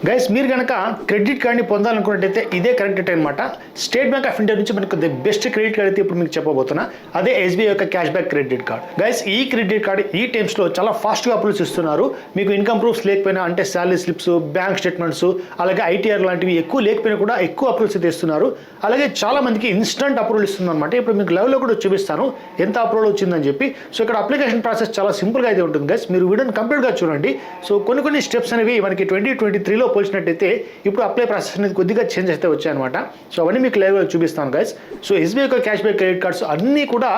Guys మీరు కనుక credit కార్డ్ని పొందాలనుకున్నట్టయితే ఇదే కరెక్ట్ టైం అనమాట. స్టేట్ బ్యాంక్ ఆఫ్ ఇండియా నుంచి మనకు ది బెస్ట్ క్రెడిట్ కార్డ్ అయితే ఇప్పుడు మీకు చెప్పబోతున్నా. అదే ఎస్బీఐ యొక్క cash back credit card. Guys ఈ క్రెడిట్ కార్డ్ ఈ టైమ్స్లో చాలా ఫాస్ట్గా అప్రూవ్స్ ఇస్తున్నారు. మీకు ఇన్కమ్ ప్రూఫ్స్ లేకపోయినా అంటే శాలరీ స్లిప్స్, బ్యాంక్ స్టేట్మెంట్స్, అలాగే ఐటీఆర్ లాంటివి ఎక్కువ లేకపోయినా కూడా ఎక్కువ అప్రూవ్స్ అయితే ఇస్తున్నారు. అలాగే చాలా మందికి ఇన్స్టంట్ అప్రూవల్ ఇస్తుంది అనమాట. ఇప్పుడు మీకు లైవ్లో కూడా చూపిస్తాను ఎంత అప్రూవల్ వచ్చిందని చెప్పి. సో ఇక్కడ అప్లికేషన్ ప్రాసెస్ చాలా సింపుల్గా అయితే ఉంటుంది గైస్. మీరు వీడియోని కంప్లీట్గా చూడండి. సో కొన్ని స్టెప్స్ అనేవి మనకి 2023లో పోల్చినట్టయితే ఇప్పుడు అప్లై ప్రాసెస్ అనేది కొద్దిగా చేంజ్ అయితే వచ్చాయన్నమాట. సో అవన్నీ మీకు లైవ్లో చూపిస్తాను గైస్. సో ఎస్బీఐ యొక్క క్యాష్ బ్యాక్ క్రెడిట్ కార్డ్స్ అన్నీ కూడా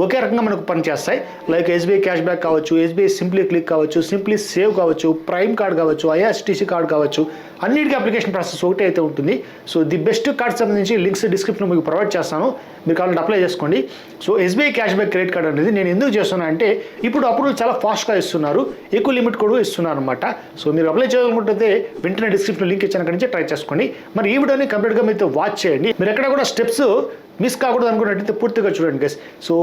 ఒకే రకంగా మనకు పనిచేస్తాయి. లైక్ ఎస్బీఐ క్యాష్ బ్యాక్ కావచ్చు, ఎస్బీఐ సింప్లీ క్లిక్ కావచ్చు, సింప్లీ సేవ్ కావచ్చు, ప్రైమ్ కార్డ్ కావచ్చు, ఐఆర్సిటీసీ కార్డ్ కావచ్చు, అన్నిటికీ అప్లికేషన్ ప్రాసెస్ ఒకటే అయితే ఉంటుంది. సో ది బెస్ట్ కార్డ్ సంబంధించి లింక్స్ డిస్క్రిప్షన్లో మీకు ప్రొవైడ్ చేస్తాను. మీరు కావాలంటే అప్లై చేసుకోండి. So SBI cash back credit card అనేది నేను ఎందుకు చేస్తున్నా అంటే ఇప్పుడు అప్రూవల్ చాలా ఫాస్ట్గా ఇస్తున్నారు, ఎక్కువ లిమిట్ కూడా ఇస్తున్నారు అనమాట. సో మీరు అప్లై చేయాలనుకుంటే వెంటనే డిస్క్రిప్షన్ లింక్ ఇచ్చాను, అక్కడి నుంచి ట్రై చేసుకోండి. మరి ఈ వీడియోని కంప్లీట్గా మీతో వాచ్ చేయండి. మీరు ఎక్కడ కూడా స్టెప్స్ మిస్ కాకూడదు అనుకున్నట్టయితే పూర్తిగా చూడండి గైస్. సో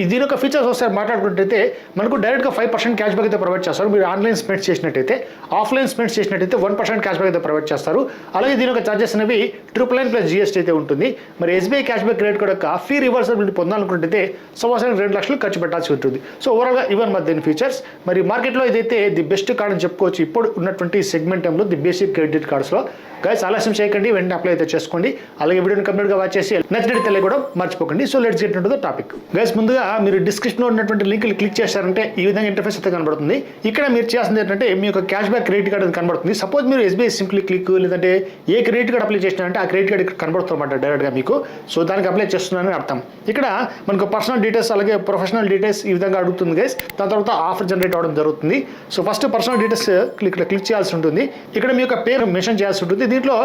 దీని యొక్క ఫీచర్స్ ఒకసారి మాట్లాడుకున్నట్టయితే మనకు డైరెక్ట్గా 5% క్యాష్ బ్యాక్ అయితే ప్రొవైడ్ చేస్తారు. మీరు ఆన్లైన్ స్పెండ్స్ చేసినట్టయితే, ఆఫ్లైన్ స్పెండ్స్ చేసినట్టయితే 1% క్యాష్ బ్యాక్ అయితే ప్రొవైడ్ చేస్తారు. అలాగే దీని యొక్క చార్జెస్ అనేవి 999 GST అయితే ఉంటుంది. మరి SBI cash back credit card యొక్క ఫీ రివర్సబిలిటీ పొందాలనుకుంటే సంవత్సరానికి 2 లక్షలు ఖర్చు పెట్టాల్సి ఉంటుంది. సో ఓవరాల్గా ఇవన్ మధ్య ఫీచర్స్. మరి మార్కెట్లో ఇదైతే ది బెస్ట్ కార్డ్ అని చెప్పుకోవచ్చు ఇప్పుడు ఉన్నటువంటి సెగ్మెంట్లో, ది బేసిక్ క్రెడిట్ కార్డ్స్లో. గైస్ ఆలస్యం చేయకండి, వెంటనే అప్లై అయితే చేసుకోండి. అలాగే వీడియోని కంప్లీట్గా వాచ్ చేసి నచ్చినట్టు తెలియకూడదు మర్చిపోకండి. So let's get into the topic. Guys ముందుగా మీరు డిస్క్రిప్షన్లో ఉన్నటువంటి లింక్ క్లిక్ చేశారంటే ఈ విధంగా ఇంటర్ఫేస్ అయితే కనబడుతుంది. ఇక్కడ మీరు చేస్తుంది ఏంటంటే మీ యొక్క క్యాష్ బ్యాక్ క్రెడిట్ కార్డ్ అని కనబడుతుంది. సపోజ్ మీరు ఎస్బీఐ సింప్లీ క్లిక్ లేదంటే ఏ క్రెడిట్ కార్డ్ అప్లై చేసినారంటే ఆ క్రెడిట్ కార్డ్ ఇక్కడ కనబడుతుందన్నమాట డైరెక్ట్గా మీకు. సో దానికి అప్లై చేస్తున్నారని అర్థం. ఇక్కడ మనకు పర్సనల్ డీటెయిల్స్ అలాగే ప్రొఫెషనల్ డీటెయిల్స్ ఈ విధంగా అడుగుతుంది గైస్. దాని తర్వాత ఆఫర్ జనరేట్ అవ్వడం జరుగుతుంది. సో ఫస్ట్ పర్సనల్ డీటెయిల్స్ ఇక్కడ క్లిక్ చేయాల్సి ఉంటుంది. ఇక్కడ మీ యొక్క పేరు మెన్షన్ చేయాల్సి ఉంటుంది. దీంట్లో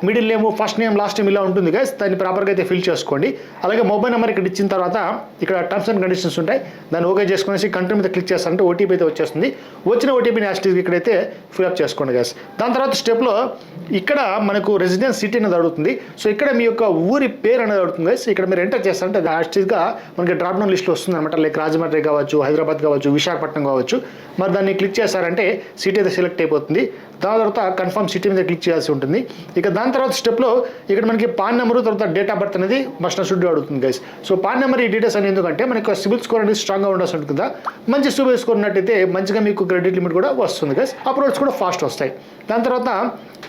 middle name, first name, last name ఇలా ఉంటుంది గైస్. దాన్ని ప్రాపర్గా అయితే ఫిల్ చేసుకోండి. అలాగే మొబైల్ నెంబర్ ఇక్కడ ఇచ్చిన తర్వాత ఇక్కడ టర్మ్స్ అండ్ కండిషన్స్ ఉంటాయి. దాన్ని ఓకే చేసుకునేసి కంట్రీ మీద క్లిక్ చేస్తారంటే ఓటీపీ అయితే వచ్చేస్తుంది. వచ్చిన ఓటీపీని యాస్టీస్ ఇక్కడైతే ఫిల్అప్ చేసుకోండి గైస్. దాని తర్వాత స్టెప్లో ఇక్కడ మనకు రెసిడెన్స్ సిటీ అనేది అడుగుతుంది. సో ఇక్కడ మీ యొక్క ఊరి పేరు అనేది అడుగుతుంది గైస్. ఇక్కడ మీరు ఎంటర్ చేస్తారంటే అది యాస్టీస్గా మనకి డ్రాప్ డౌన్ లిస్ట్లో వస్తుంది అనమాట. లైక్ రాజమండ్రి కావచ్చు, హైదరాబాద్ కావచ్చు, విశాఖపట్నం కావచ్చు. మరి దాన్ని క్లిక్ చేశారంటే సిటీ అయితే సెలెక్ట్ అయిపోతుంది. దాని తర్వాత కన్ఫర్మ్ సిటీ మీద క్లిక్ చేయాల్సి ఉంటుంది. ఇక దాని తర్వాత స్టెప్లో ఇక్కడ మనకి పాన్ నెంబరు, తర్వాత డేట్ ఆఫ్ బర్త్ అనేది మస్ట్ షుడ్ అడుగుతుంది గైస్. సో పాన్ నెంబర్ ఈ డీటెయిల్స్ అని ఎందుకంటే మనకి సిబిల్ స్కోర్ అనేది స్ట్రాంగ్గా ఉండాల్సి ఉంటుంది కదా. మంచి సిబిల్ స్కోర్ ఉన్నట్టయితే మంచిగా మీకు క్రెడిట్ లిమిట్ కూడా వస్తుంది గైస్. అప్రోడ్స్ కూడా ఫాస్ట్ వస్తాయి. దాని తర్వాత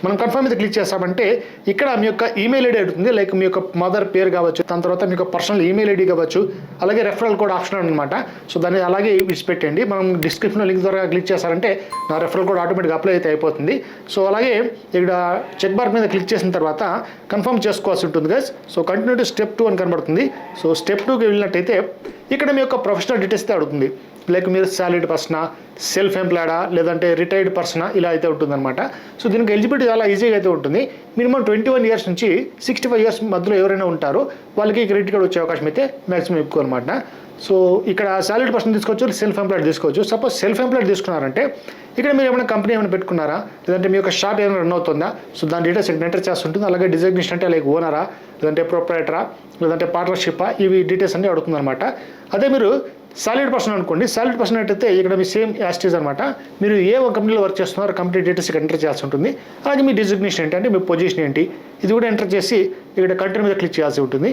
మనం కన్ఫర్మ్ మీద క్లిక్ చేస్తామంటే ఇక్కడ మీ యొక్క ఈమెయిల్ ఐడి అడుగుతుంది. లైక్ మీ యొక్క మదర్ పేరు కావచ్చు, దాని తర్వాత మీ యొక్క పర్సనల్ ఈమెయిల్ ఐడి కావచ్చు, అలాగే రెఫరల్ కోడ్ ఆప్షన్ అనమాట. సో దాన్ని అలాగే విడిచిపెట్టండి. మనం డిస్క్రిప్షన్లో లింక్ ద్వారా క్లిక్ చేశారంటే నా రెఫరల్ కోడ్ ఆటోమేటిక్గా అప్లై అయితే అయిపోతుంది. సో అలాగే ఇక్కడ చెక్ బార్ మీద క్లిక్ చేసిన తర్వాత కన్ఫర్మ్ చేసుకోవాల్సి ఉంటుంది guys. So continue to step 2 అని కనబడుతుంది. సో స్టెప్ 2కి వెళ్ళినట్టయితే ఇక్కడ మీ యొక్క ప్రొఫెషనల్ డీటెయిల్స్ అయితే అడుగుతుంది. లైక్ మీరు సాలరీడ్ పర్సనా, సెల్ఫ్ ఎంప్లాయిడా, లేదంటే రిటైర్డ్ పర్సనా ఇలా అయితే ఉంటుందన్నమాట. సో దీనికి ఎలిజిబిలిటీ చాలా ఈజీగా అయితే ఉంటుంది. మినిమం 21 ఇయర్స్ నుంచి 65 ఇయర్స్ మధ్యలో ఎవరైనా ఉంటారో వాళ్ళకి క్రెడిట్ కార్డ్ వచ్చే అవకాశం అయితే మ్యాక్సిమం ఎక్కువ అనమాట. సో ఇక్కడ సాలరీడ్ పర్సన్ తీసుకోవచ్చు, సెల్ఫ్ ఎంప్లాయిడ్ తీసుకోవచ్చు. సపోజ్ సెల్ఫ్ ఎంప్లాయిడ్ తీసుకున్నారంటే ఇక్కడ మీరు ఏమైనా కంపెనీ ఏమైనా పెట్టుకున్నారా, లేదంటే మీ యొక్క షాప్ ఏమైనా రన్ అవుతుందా, సో దాని డీటెయిల్స్ ఇక్కడ ఎంటర్ చేస్తుంటుంది. అలాగే డిజగ్నేషన్ అంటే లైక్ ఓనరా, లేదంటే ప్రొప్రైటరా, లేదంటే పార్ట్నర్షిప్పా, ఇవి డీటెయిల్స్ అన్నీ అడుగుతుంది అనమాట. అదే మీరు సాలరీడ్ పర్సన్ అనుకోండి. సాలరీడ్ పర్సన్ అయితే ఇక్కడ మీ సేమ్ యాస్టీస్ అనమాట. మీరు ఏ ఒక కంపెనీలో వర్క్ చేస్తున్నారో కంపెనీ డీటెయిల్స్ ఇక్కడ ఎంటర్ చేయాల్సి ఉంటుంది. అలాగే మీ డిజిగ్నేషన్ ఏంటి అంటే మీ పొజిషన్ ఏంటి ఇది కూడా ఎంటర్ చేసి ఇక్కడ కంట్రీ మీద క్లిక్ చేయాల్సి ఉంటుంది.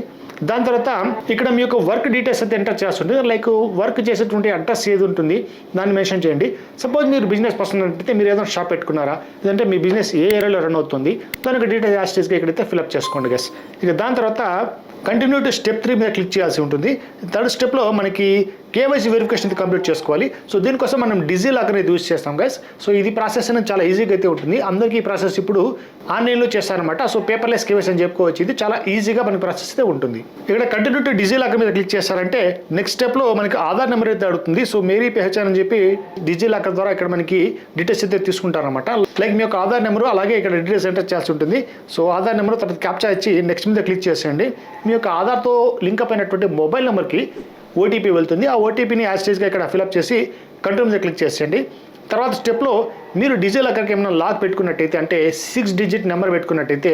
దాని తర్వాత ఇక్కడ మీ యొక్క వర్క్ డీటెయిల్స్ అయితే ఎంటర్ చేయాల్సి ఉంటుంది. లైక్ వర్క్ చేసేటువంటి అడ్రస్ ఏది ఉంటుంది దాన్ని మెన్షన్ చేయండి. సపోజ్ మీరు బిజినెస్ పర్సన్ అంటే మీరు ఏదైనా షాప్ పెట్టుకున్నారా, లేదంటే మీ బిజినెస్ ఏ ఏరియాలో రన్ అవుతుంది దానికి డీటెయిల్స్ యాస్టీస్గా ఇక్కడైతే ఫిల్అప్ చేసుకోండి గైస్. ఇక దాని తర్వాత కంటిన్యూ టు స్టెప్ 3 మీద క్లిక్ చేయాల్సి ఉంటుంది. థర్డ్ స్టెప్లో మనకి కేవైసీ వెరిఫికేషన్ కంప్లీట్ చేసుకోవాలి. సో దీనికోసం మనం డిజీ లాకర్ అనేది యూజ్ చేస్తాం గైస్. సో ఇది ప్రాసెస్ అనేది చాలా ఈజీగా అయితే ఉంటుంది. అందరికీ ఈ ప్రాసెస్ ఇప్పుడు ఆన్లైన్లో చేస్తారనమాట. సో పేపర్లెస్ కేవైసీ అని చెప్పుకోవచ్చు. ఇది చాలా ఈజీగా మనకి ప్రాసెస్ అయితే ఉంటుంది. ఇక్కడ కంటిన్యూ టు డిజీ లాకర్ మీద క్లిక్ చేస్తారంటే నెక్స్ట్ స్టెప్లో మనకి ఆధార్ నెంబర్ అయితే అడుగుతుంది. సో మేరీ పెహచాన్ అని చెప్పి డిజీ లాకర్ ద్వారా ఇక్కడ మనకి డీటెయిల్స్ అయితే తీసుకుంటారనమాట. లైక్ మీ యొక్క ఆధార్ నెంబరు అలాగే ఇక్కడ డీటెయిల్స్ ఎంటర్ చేయాల్సి ఉంటుంది. సో ఆధార్ నెంబర్ తర్వాత క్యాప్చా ఇచ్చి నెక్స్ట్ మీద క్లిక్ చేసేయండి. మీ యొక్క ఆధార్తో లింక్ అప్ అయినటువంటి మొబైల్ నెంబర్కి ఓటీపీ వెళ్తుంది. ఆ ఓటీపీని యాస్టీస్గా ఇక్కడ ఫిల్అప్ చేసి కంట్రీ మీద క్లిక్ చేసేయండి. తర్వాత స్టెప్లో మీరు డిజిలాకర్కి ఏమైనా లాక్ పెట్టుకున్నట్టయితే అంటే 6 డిజిట్ నెంబర్ పెట్టుకున్నట్టయితే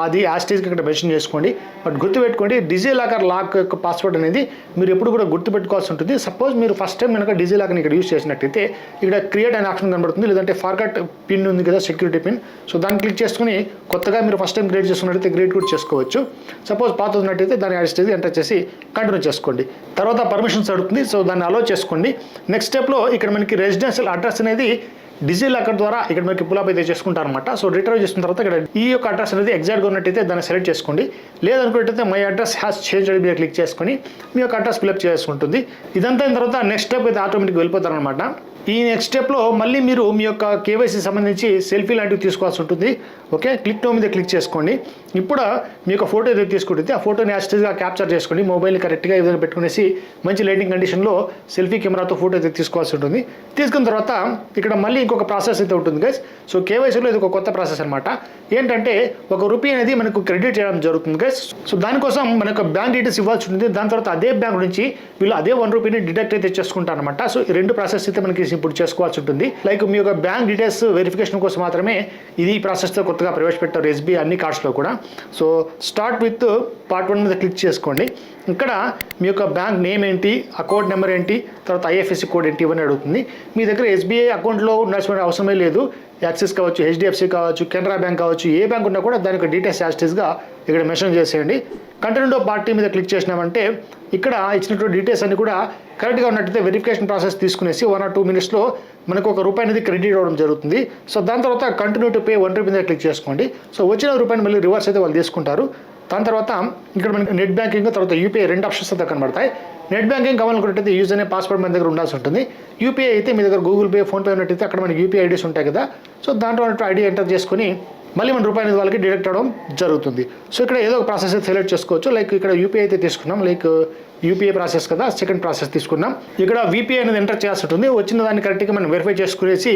అది యాస్టేజ్కి ఇక్కడ మెన్షన్ చేసుకోండి. బట్ గుర్తుపెట్టుకోండి, డిజిలాకర్ లాక్ యొక్క పాస్వర్డ్ అనేది మీరు ఎప్పుడు కూడా గుర్తుపెట్టుకోవాల్సి ఉంటుంది. సపోజ్ మీరు ఫస్ట్ టైం కనుక డిజిలాకర్ని ఇక్కడ యూస్ చేసినట్టయితే ఇక్కడ క్రియేట్ అనే ఆప్షన్ కనబడుతుంది, లేదంటే ఫార్గట్ పిన్ ఉంది కదా, సెక్యూరిటీ పిన్. సో దాన్ని క్లిక్ చేసుకుని కొత్తగా మీరు ఫస్ట్ టైం క్రియేట్ చేసుకున్నట్టయితే క్రియేట్ కూడా చేసుకోవచ్చు. సపోజ్ పాత ఉన్నట్టయితే దాన్ని యాస్టేజ్ ఎంటర్ చేసి కంటిన్యూ చేసుకోండి. తర్వాత పర్మిషన్స్ అడుగుతుంది, సో దాన్ని అలో చేసుకోండి. నెక్స్ట్ స్టెప్లో ఇక్కడ మనకి రెసిడెన్షియల్ అడ్రస్ అనేది డిజిలాకర్ ద్వారా ఇక్కడ మనకి పుల్ అప్ అయితే చేసుకుంటారు అనమాట. సో రిట్రైవ్ చేసుకున్న తర్వాత ఇక్కడ ఈ యొక్క అడ్రస్ అనేది ఎగ్జాక్ట్గా ఉన్నట్టయితే దాన్ని సెలెక్ట్ చేసుకోండి. లేదనుకున్నట్టయితే మై అడ్రస్ హ్యాస్ చేంజ్ అని మీరు క్లిక్ చేసుకొని మీ యొక్క అడ్రస్ ఫిల్అప్ చేసుకుంటుంది. ఇదంతా అయిన తర్వాత నెక్స్ట్ స్టెప్ అయితే ఆటోమేటిక్గా వెళ్ళిపోతారు అనమాట. ఈ నెక్స్ట్ స్టెప్లో మళ్ళీ మీరు మీ యొక్క కేవైసీ సంబంధించి సెల్ఫీ లాంటివి తీసుకోవాల్సి ఉంటుంది. ఓకే, క్లిక్ నో మీద క్లిక్ చేసుకోండి. ఇప్పుడు మీ యొక్క ఫోటో ఏదైతే తీసుకుంటుంది ఆ ఫోటోని యాస్టేజ్గా క్యాప్చర్ చేసుకోండి. మొబైల్ని కరెక్ట్గా ఈ విధంగా పెట్టుకునేసి మంచి లైటింగ్ కండిషన్లో సెల్ఫీ కెమెరాతో ఫోటో అయితే తీసుకోవాల్సి ఉంటుంది. తీసుకున్న తర్వాత ఇక్కడ మళ్ళీ ఇంకొక ప్రాసెస్ అయితే ఉంటుంది గైస్. సో కేవైసీలో ఇది ఒక కొత్త ప్రాసెస్ అనమాట. ఏంటంటే ₹1 అనేది మనకు క్రెడిట్ చేయడం జరుగుతుంది గైస్. సో దానికోసం మనకు బ్యాంక్ డీటెయిల్స్ ఇవ్వాల్సి ఉంటుంది. దాని తర్వాత అదే బ్యాంక్ నుంచి వీళ్ళు అదే ₹1ని డిడక్ట్ అయితే చేసుకుంటారు అనమాట. సో ఈ రెండు ప్రాసెస్ అయితే మనకి ఇప్పుడు చేసుకోవాల్సి ఉంటుంది. లైక్ మీ యొక్క బ్యాంక్ డీటెయిల్స్ వెరిఫికేషన్ కోసం మాత్రమే ఇది ప్రాసెస్తో కొత్తగా ప్రవేశపెట్టారు ఎస్బీఐ అన్ని కార్డ్స్లో కూడా. సో స్టార్ట్ విత్ పార్ట్ 1 మీద క్లిక్ చేసుకోండి. ఇక్కడ మీ యొక్క బ్యాంక్ నేమ్ ఏంటి, అకౌంట్ నెంబర్ ఏంటి, తర్వాత ఐఎఫ్ఎస్సి కోడ్ ఏంటి ఇవన్నీ అడుగుతుంది. మీ దగ్గర ఎస్బీఐ అకౌంట్లో ఉండాల్సిన అవసరమే లేదు. యాక్సిస్ కావచ్చు, హెచ్డిఎఫ్సి కావచ్చు, కెనరా బ్యాంక్ కావచ్చు, ఏ బ్యాంక్ ఉన్నా కూడా దాని యొక్క డీటెయిల్స్ యాస్టేజ్గా ఇక్కడ మెన్షన్ చేసేయండి. కంటిన్యూ పార్టీ మీద క్లిక్ చేసినామంటే ఇక్కడ ఇచ్చినటువంటి డీటెయిల్స్ అన్ని కూడా కరెక్ట్గా ఉన్నట్టయితే వెరిఫికేషన్ ప్రాసెస్ తీసుకునేసి 1 or 2 minutesలో మనకు ₹1 అనేది క్రెడిట్ అవ్వడం జరుగుతుంది. సో దాని తర్వాత కంటిన్యూ టు పే ₹1 మీద క్లిక్ చేసుకోండి. సో వచ్చిన ₹1 మళ్ళీ రివర్స్ అయితే వాళ్ళు తీసుకుంటారు. దాని తర్వాత ఇక్కడ మనకి నెట్ బ్యాంకింగ్ తర్వాత యూపీఐ 2 ఆప్షన్స్ అయితే కనబడతాయి. నెట్ బ్యాంకింగ్ కావాలనుకుంటే యూజర్ అనే పాస్వర్డ్ మన దగ్గర ఉండాల్సి ఉంటుంది. యూపీఐ అయితే మీ దగ్గర గూగుల్ పే, ఫోన్పే ఉన్నట్టయితే అక్కడ మనకి యూపీఐ ఐడీస్ ఉంటాయి కదా. సో దాంట్లో ఐడి ఎంటర్ చేసుకుని మళ్ళీ మన ₹1 అనేది వాళ్ళకి డిడక్ట్ అవ్వడం జరుగుతుంది. సో ఇక్కడ ఏదో ఒక ప్రాసెస్ అయితే సెలెక్ట్ చేసుకోవచ్చు. లైక్ ఇక్కడ యూపీఐ అయితే తీసుకున్నాం, లైక్ యూపీఐ ప్రాసెస్ కదా, సెకండ్ ప్రాసెస్ తీసుకున్నాం. ఇక్కడ వీపీఐ అనేది ఎంటర్ చేయాల్సి ఉంటుంది. వచ్చిన దాన్ని కరెక్ట్గా మనం వెరిఫై చేసుకునేసి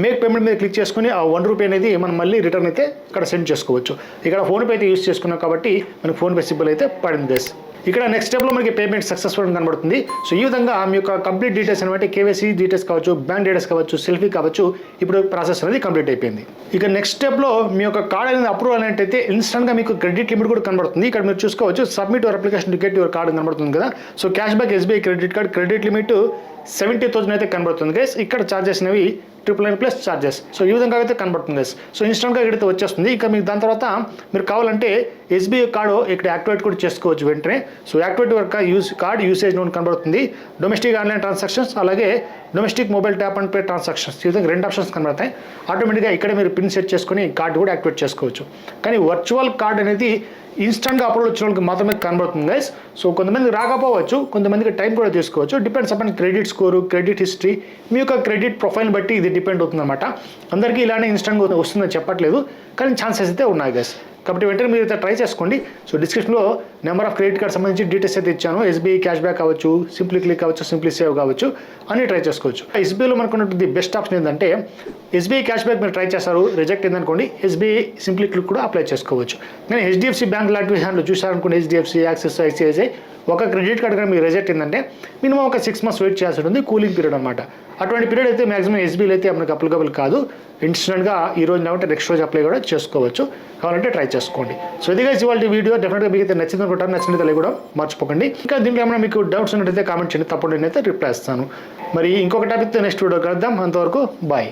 మేక్ పేమెంట్ మీద క్లిక్ చేసుకుని ఆ ₹1 అనేది మనం మళ్ళీ రిటర్న్ అయితే ఇక్కడ సెండ్ చేసుకోవచ్చు. ఇక్కడ ఫోన్పే అయితే యూస్ చేసుకున్నాం కాబట్టి మనకి ఫోన్పే సింబల్ అయితే పడింది గైస్. ఇక్కడ నెక్స్ట్ స్టెప్లో మనకి పేమెంట్ సక్సెస్ఫుల్ అని కనబడుతుంది. సో ఈ విధంగా మీ యొక్క కంప్లీట్ డీటెయిల్స్ అనమాట, కేవైసీ డీటెయిల్స్ కావచ్చు, బ్యాంక్ డీటెయిల్స్ కావచ్చు, సెల్ఫీ కావచ్చు, ఇప్పుడు ప్రాసెస్ అనేది కంప్లీట్ అయిపోయింది. ఇక నెక్స్ట్ స్టెప్లో మీ యొక్క కార్డ్ అనేది అప్రూవ్ అయినట్టయితే ఇన్స్టెంట్గా మీకు క్రెడిట్ లిమిట్ కూడా కనబడుతుంది. ఇక్కడ మీరు చూసుకోవచ్చు submit your application to get your card కనబడుతుంది కదా. So cash back SBI credit card credit limit 70,000 అయితే కనబడుతుంది గైస్. ఇక్కడ ఛార్జెస్ అనేవి 999 ప్లస్ ఛార్జెస్. సో ఈ విధంగా అయితే కనబడుతుంది గైస్. సో ఇన్స్టెంట్గా ఇక్కడైతే వచ్చేస్తుంది. ఇక మీకు దాని తర్వాత మీరు కావాలంటే ఎస్బీఐ కార్డు ఇక్కడ యాక్టివేట్ కూడా చేసుకోవచ్చు వెంటనే. So activate work card usage known కనబడుతుంది. డొమెస్టిక్ ఆన్లైన్ ట్రాన్సాక్షన్స్ అలాగే domestic mobile tap and pay transactions ఈ విధంగా 2 ఆప్షన్స్ కనబడతాయి. ఆటోమేటిక్గా ఇక్కడ మీరు పిన్ సెట్ చేసుకుని కార్డు కూడా యాక్టివేట్ చేసుకోవచ్చు. కానీ వర్చువల్ కార్డ్ అనేది ఇన్స్టెంట్గా అప్లోడ్ వచ్చిన వాళ్ళకి మాత్రమే కనబడుతుంది గైస్. సో కొంతమందికి రాకపోవచ్చు, కొంతమందికి టైం కూడా తీసుకోవచ్చు. Depends upon credit score, credit history, మీ యొక్క క్రెడిట్ ప్రొఫైల్ బట్టి ఇది డిపెండ్ అవుతుంది అనమాట. అందరికీ ఇలానే ఇన్స్టెంట్గా వస్తుందని చెప్పట్లేదు, కానీ ఛాన్సెస్ అయితే ఉన్నాయి గైస్. కాబట్టి వెంటనే మీరు అయితే ట్రై చేసుకోండి. సో డిస్క్రిప్షన్లో నెంబర్ ఆఫ్ క్రెడిట్ కార్డ్ సంబంధించి డీటెయిల్స్ అయితే ఇచ్చాను. ఎస్బీఐ క్యాష్ బ్యాక్ కావచ్చు, సింప్లీ క్లిక్ కావచ్చు, సింప్లీ సేవ్ కావచ్చు, అన్ని ట్రై చేసుకోవచ్చు. ఎస్బీఐలో మనకు ఉన్నటువంటి బెస్ట్ ఆప్షన్ ఏంటంటే ఎస్బీఐ క్యాష్ బ్యాక్ మీరు ట్రై చేస్తారు, రిజెక్ట్ అయిందనుకోండి ఎస్బీఐ సింప్లీ క్లిక్ కూడా అప్లై చేసుకోవచ్చు. కానీ హెచ్డిఎఫ్సి బ్యాంక్ లాంటి విధానంలో చూసారనుకోండి, హెచ్డిఎఫ్సి, యాక్సిస్, ఐసిఐసిఐ ఒక క్రెడిట్ కార్డ్ కానీ మీకు రిజెక్ట్ అయిందంటే మినిమం ఒక 6 months వెయిట్ చేయాల్సి ఉంటుంది, కూలింగ్ పీరియడ్ అనమాట. అటువంటి పీరియడ్ అయితే మాక్సిమం ఎస్బీఐలో అయితే మనకు అప్లికబుల్ కాదు. ఇన్స్టెంట్గా ఈ రోజు లేకుంటే నెక్స్ట్ రోజు అప్లై కూడా చేసుకోవచ్చు. కావాలంటే ట్రై చేసుకోండి. సో ఇది గైస్ ఇవాళ వీడియో. డెఫినెట్గా మీకు అయితే నచ్చింది అనుకుంటాను. నచ్చినట్లయితే లైక్ కూడా మర్చిపోకండి. ఇంకా దీంట్లో ఏమైనా మీకు డౌట్స్ ఉన్నట్టయితే కామెంట్ చేయండి, తప్పకుండా నేనైతే రిప్లై ఇస్తాను. మరి ఇంకొక టాపిక్తో నెక్స్ట్ వీడియో కలుద్దాం. అంతవరకు బాయ్.